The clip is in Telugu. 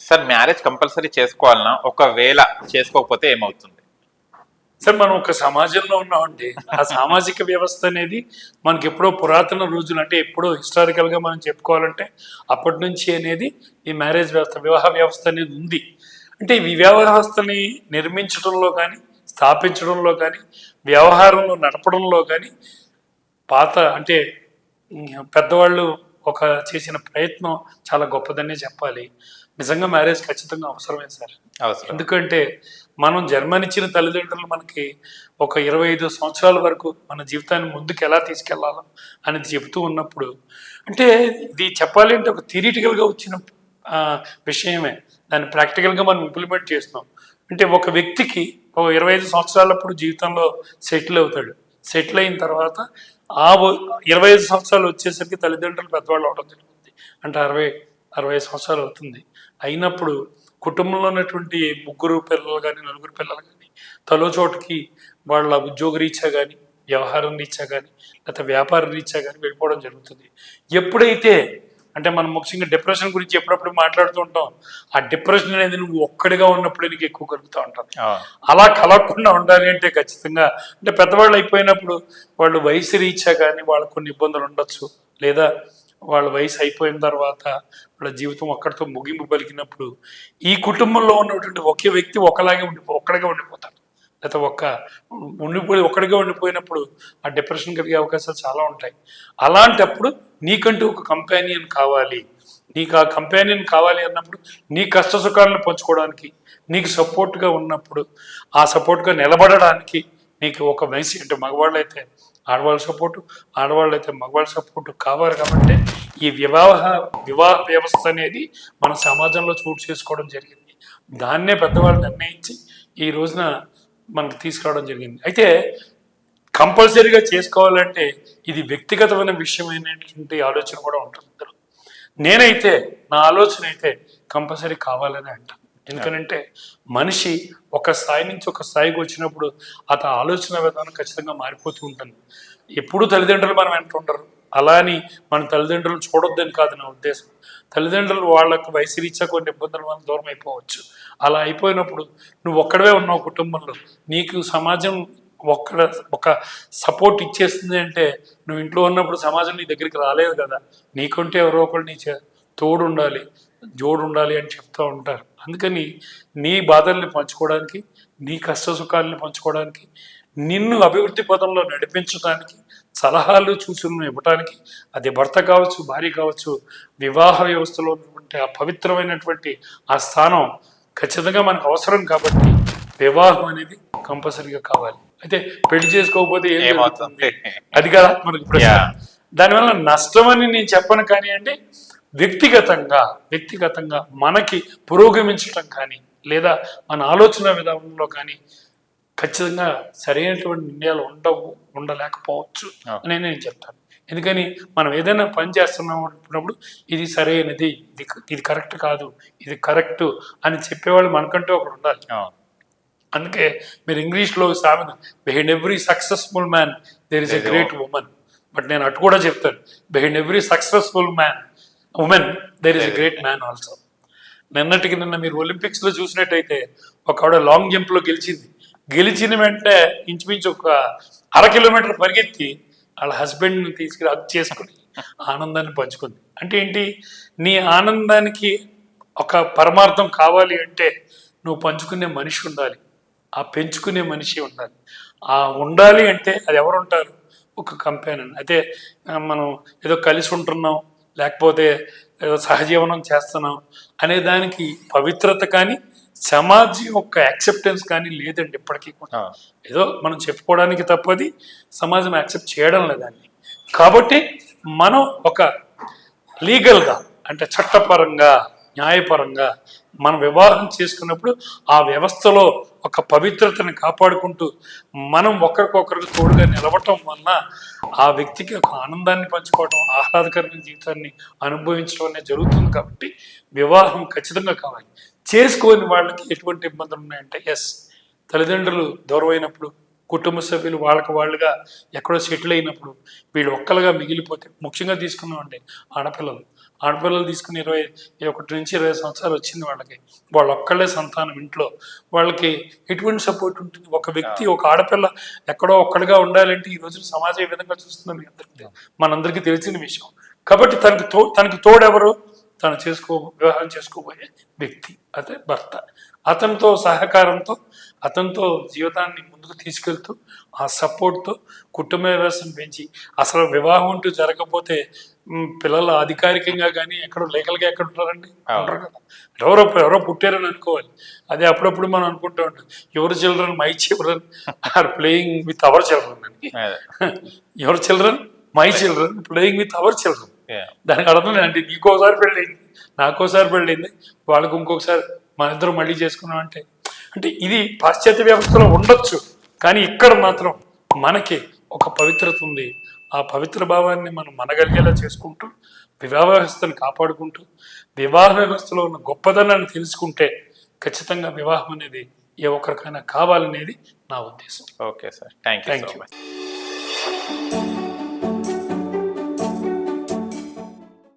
సార్ మ్యారేజ్ కంపల్సరీ చేసుకోవాలన్నా ఒకవేళ చేసుకోకపోతే ఏమవుతుంది? సార్ మనం ఒక సమాజంలో ఉన్నామండి. ఆ సామాజిక వ్యవస్థ అనేది మనకి ఎప్పుడో పురాతన రోజులు, అంటే ఎప్పుడో హిస్టారికల్ గా మనం చెప్పుకోవాలంటే అప్పటి నుంచి అనేది ఈ మ్యారేజ్ వ్యవస్థ, వివాహ వ్యవస్థ అనేది ఉంది. అంటే ఈ వివాహ వ్యవస్థని నిర్మించడంలో కానీ, స్థాపించడంలో కానీ, వ్యవహారంలో నడపడంలో కానీ పాత అంటే పెద్దవాళ్ళు ఒక చేసిన ప్రయత్నం చాలా గొప్పదనే చెప్పాలి. నిజంగా మ్యారేజ్ ఖచ్చితంగా అవసరమే సార్. ఎందుకంటే మనం జన్మనిచ్చిన తల్లిదండ్రులు మనకి ఒక 25 సంవత్సరాల వరకు మన జీవితాన్ని ముందుకు ఎలా తీసుకెళ్లాలో అనేది చెబుతూ ఉన్నప్పుడు, అంటే ఇది చెప్పాలి అంటే ఒక థియరిటికల్గా వచ్చిన విషయమే, దాన్ని ప్రాక్టికల్గా మనం ఇంప్లిమెంట్ చేస్తున్నాం. అంటే ఒక వ్యక్తికి ఒక 25 సంవత్సరాలప్పుడు జీవితంలో సెటిల్ అవుతాడు. సెటిల్ అయిన తర్వాత ఆ 25 సంవత్సరాలు వచ్చేసరికి తల్లిదండ్రులు పెద్దవాళ్ళు అవడం జరుగుతుంది. అంటే 60 సంవత్సరాలు అవుతుంది. అయినప్పుడు కుటుంబంలో ఉన్నటువంటి 3 పిల్లలు కానీ 4 పిల్లలు కానీ తలో చోటుకి వాళ్ళ ఉద్యోగ రీత్యా కానీ, వ్యవహారం రీత్యా కానీ, లేకపోతే వ్యాపార రీత్యా కానీ వెళ్ళిపోవడం జరుగుతుంది. ఎప్పుడైతే అంటే మనం ముఖ్యంగా డిప్రెషన్ గురించి ఎప్పుడప్పుడు మాట్లాడుతూ ఉంటాం. ఆ డిప్రెషన్ అనేది నువ్వు ఒక్కడిగా ఉన్నప్పుడే నీకు ఎక్కువ కలుగుతూ ఉంటుంది. అలా కలగకుండా ఉండాలి అంటే ఖచ్చితంగా అంటే పెద్దవాళ్ళు అయిపోయినప్పుడు వాళ్ళు వయసు రీత్యా కానీ వాళ్ళకు కొన్ని ఇబ్బందులు ఉండొచ్చు, లేదా వాళ్ళ వయసు అయిపోయిన తర్వాత వాళ్ళ జీవితం ఒక్కడితో ముగింపు పలికినప్పుడు ఈ కుటుంబంలో ఉన్నటువంటి ఒకే వ్యక్తి ఒక్కడిగా ఉండిపోతాడు, లేకపోతే ఒక్కడిగా ఉండిపోయినప్పుడు ఆ డిప్రెషన్ కలిగే అవకాశాలు చాలా ఉంటాయి. అలాంటప్పుడు నీకంటూ ఒక కంపానియన్ కావాలి. నీకు ఆ కంపానియన్ కావాలి అన్నప్పుడు నీ కష్ట సుఖాలను పంచుకోవడానికి, నీకు సపోర్ట్గా ఉన్నప్పుడు ఆ సపోర్ట్గా నిలబడడానికి నీకు ఒక మనిషి, అంటే మగవాళ్ళు అయితే ఆడవాళ్ళ సపోర్టు, ఆడవాళ్ళు అయితే మగవాళ్ళ సపోర్టు కావాలి. కాబట్టి ఈ వివాహ వ్యవస్థ అనేది మన సమాజంలో చోటు చేసుకోవడం జరిగింది. దాన్నే పెద్దవాళ్ళు నిర్ణయించి ఈ రోజున మనకు తీసుకురావడం జరిగింది. అయితే కంపల్సరీగా చేసుకోవాలంటే ఇది వ్యక్తిగతమైన విషయమైనటువంటి ఆలోచన కూడా ఉంటుంది ఇందులో. నేనైతే నా ఆలోచన అయితే కంపల్సరీ కావాలని అంటాను. ఎందుకంటే మనిషి ఒక స్థాయి నుంచి ఒక స్థాయికి వచ్చినప్పుడు అతని ఆలోచన విధానం ఖచ్చితంగా మారిపోతూ ఉంటుంది. ఎప్పుడు తల్లిదండ్రులు మనం వెంట ఉండరు. అలా అని మన తల్లిదండ్రులు చూడొద్దని కాదు నా ఉద్దేశం. తల్లిదండ్రులు వాళ్ళకు వయసు రీత్యా కొన్ని ఇబ్బందులు మనం దూరం అయిపోవచ్చు. అలా అయిపోయినప్పుడు నువ్వు ఒక్కడవే ఉన్నావు కుటుంబంలో, నీకు సమాజం ఒక సపోర్ట్ ఇచ్చేస్తుంది అంటే నువ్వు ఇంట్లో ఉన్నప్పుడు సమాజం నీ దగ్గరికి రాలేదు కదా. నీకుంటే ఎవరో ఒకరు నీ తోడు ఉండాలి, జోడు ఉండాలి అని చెప్తూ ఉంటారు. అందుకని నీ బాధల్ని పంచుకోవడానికి, నీ కష్ట సుఖాలని పంచుకోవడానికి, నిన్ను అభివృద్ధి పదంలో నడిపించడానికి, సలహాలు సూచనలు ఇవ్వడానికి, అది భర్త కావచ్చు, భార్య కావచ్చు, వివాహ వ్యవస్థలో ఉన్నటువంటి ఆ పవిత్రమైనటువంటి ఆ స్థానం ఖచ్చితంగా మనకు అవసరం. కాబట్టి వివాహం అనేది కంపల్సరీగా కావాలి. అయితే పెళ్లి చేసుకోకపోతే ఏమవుతుంది, అది కదా మనకు ప్రశ్న. దానివల్ల నష్టం అని నేను చెప్పను, కానీ అంటే వ్యక్తిగతంగా మనకి పురోగమించడం కానీ, లేదా మన ఆలోచన విధానంలో కానీ ఖచ్చితంగా సరైనటువంటి నిర్ణయాలు ఉండలేకపోవచ్చు అని నేను చెప్తాను. ఎందుకని మనం ఏదైనా పని చేస్తున్నప్పుడు ఇది సరైనది, ఇది కరెక్ట్ కాదు, ఇది కరెక్ట్ అని చెప్పేవాళ్ళు మనకంటూ ఒకడు ఉండాలి. అందుకే మీరు ఇంగ్లీష్లో సామెత, behind every successful man there is a great woman. But నేను అటు కూడా చెప్తాను, behind every successful woman there is a great man also. నిన్న మీరు ఒలింపిక్స్లో చూసినట్టయితే ఒక ఆవిడ లాంగ్ జంప్లో గెలిచిన వెంటనే ఇంచుమించు ఒక 1/2 కిలోమీటర్ పరిగెత్తి వాళ్ళ హస్బెండ్ని తీసుకుని హగ్ చేసుకుని ఆనందాన్ని పంచుకుంది. అంటే ఏంటి, నీ ఆనందానికి ఒక పరమార్థం కావాలి అంటే నువ్వు పంచుకునే మనిషి ఉండాలి, ఆ పెంచుకునే మనిషి ఉండాలి. ఆ ఉండాలి అంటే అది ఎవరు ఉంటారు, ఒక కంపానియన్. అయితే మనం ఏదో కలిసి ఉంటున్నాం, లేకపోతే ఏదో సహజీవనం చేస్తున్నాం అనే దానికి పవిత్రత కానీ, సమాజం యొక్క యాక్సెప్టెన్స్ కానీ లేదండి ఇప్పటికీ కూడా. ఏదో మనం చెప్పుకోవడానికి తప్పది, సమాజం యాక్సెప్ట్ చేయడం లేదండి. కాబట్టి మనం ఒక లీగల్గా, అంటే చట్టపరంగా, న్యాయపరంగా మనం వివాహం చేసుకున్నప్పుడు ఆ వ్యవస్థలో ఒక పవిత్రతని కాపాడుకుంటూ మనం ఒకరికొకరికి తోడుగా నిలవటం వలన ఆ వ్యక్తికి ఒక ఆనందాన్ని పంచుకోవడం, ఆహ్లాదకరమైన జీవితాన్ని అనుభవించడం అనేది జరుగుతుంది. కాబట్టి వివాహం ఖచ్చితంగా కావాలి. చేసుకోని వాళ్ళకి ఎటువంటి ఇబ్బందులు ఉన్నాయంటే, తల్లిదండ్రులు దూరం అయినప్పుడు కుటుంబ సభ్యులు వాళ్ళకి వాళ్ళుగా ఎక్కడో సెటిల్ అయినప్పుడు వీళ్ళు ఒక్కలుగా మిగిలిపోతే, ముఖ్యంగా తీసుకున్నామండి ఆడపిల్లలు తీసుకుని 21 నుంచి 20 సంవత్సరాలు వచ్చింది వాళ్ళకి, వాళ్ళు ఒక్కళ్ళే సంతానం ఇంట్లో, వాళ్ళకి ఎటువంటి సపోర్ట్ ఉంటుంది? ఒక వ్యక్తి, ఒక ఆడపిల్ల ఎక్కడో ఒక్కడిగా ఉండాలంటే ఈ రోజున సమాజం ఏ విధంగా చూస్తుందో మీ అందరికీ మనందరికీ తెలిసిన విషయం. కాబట్టి తనకి తోడెవరు? వివాహం చేసుకోబోయే వ్యక్తి, అదే భర్త. అతనితో సహకారంతో, అతనితో జీవితాన్ని ముందుకు తీసుకెళ్తూ, ఆ సపోర్ట్తో కుటుంబ వ్యవస్థను పెంచి, అసలు వివాహం అంటూ జరగకపోతే పిల్లలు అధికారికంగా కానీ ఎక్కడో లీగల్గా ఎక్కడ ఉంటారండి? ఉంటారు కదా. ఎవరో పుట్టారని అనుకోవాలి. అదే అప్పుడప్పుడు మనం అనుకుంటూ ఉంటాం, your children my children are playing with our children అని. Your children my children playing with our children. దానికి అర్థం అంటే నీకోసారి పెళ్ళయింది, నాకోసారి పెళ్ళయింది, వాళ్ళకు ఇంకొకసారి మన ఇద్దరు మళ్ళీ చేసుకున్నాం అంటే ఇది పాశ్చాత్య వ్యవస్థలో ఉండొచ్చు, కానీ ఇక్కడ మాత్రం మనకి ఒక పవిత్రత ఉంది. ఆ పవిత్ర భావాన్ని మనం మనగలిగేలా చేసుకుంటూ, వివాహ వ్యవస్థను కాపాడుకుంటూ, వివాహ వ్యవస్థలో ఉన్న గొప్పదనాన్ని తెలుసుకుంటే ఖచ్చితంగా వివాహం అనేది ఏ ఒక్కరికైనా కావాలనేది నా ఉద్దేశం. Okay sir, thank you so much.